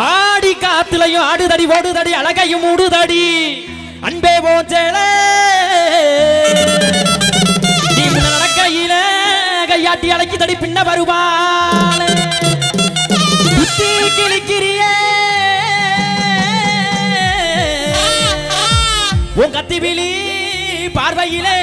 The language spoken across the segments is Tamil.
ஆடி காத்துலையும் ஆடுதடி ஓடுதடி அழகையும் மூடுதடி அன்பே போஞ்சேல நீ நடக்கையில கையாட்டி அழைக்குதடி பின்ன வருவாள் புத்தி கிழிக்கிறியே உன் கத்திவிழி பார்வையிலே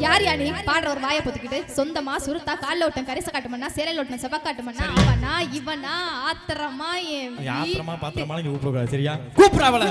யார் யானி பாடுற ஒரு வாயை பொத்துக்கிட்டு சொந்தமா சுருத்தா கால்ல ஓட்டம் கரிச காட்டுமன்னா சேலையில ஓட்டம் செவ காட்டுமன்னா அவனா இவனா ஆத்திரமா ஆத்திரமா பாத்திரமா நீ கூப்பிட சரியா கூப்பிடாவல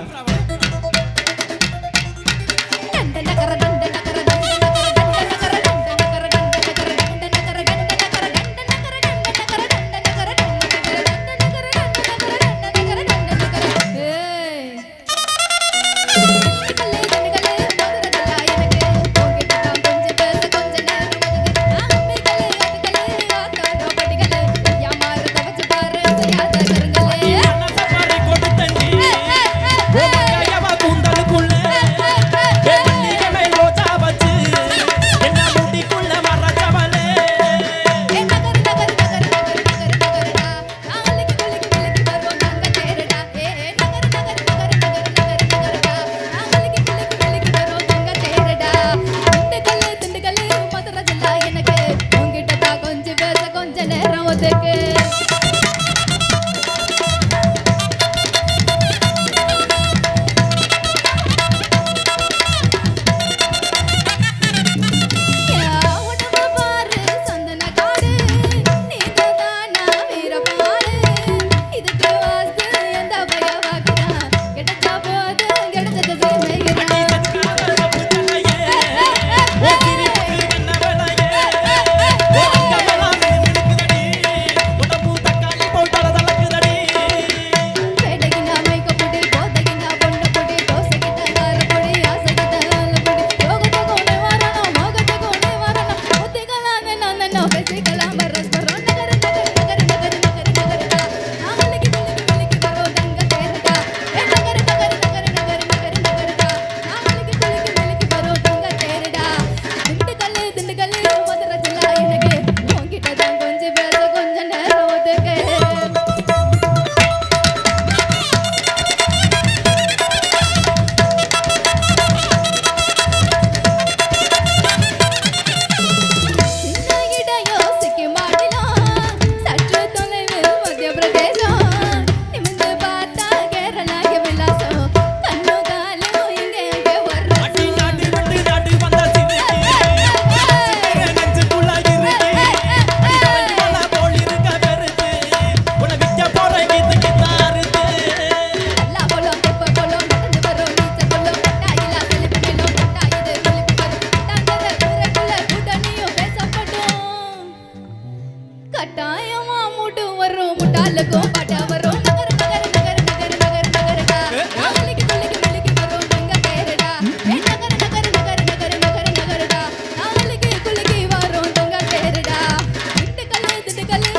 கல்லு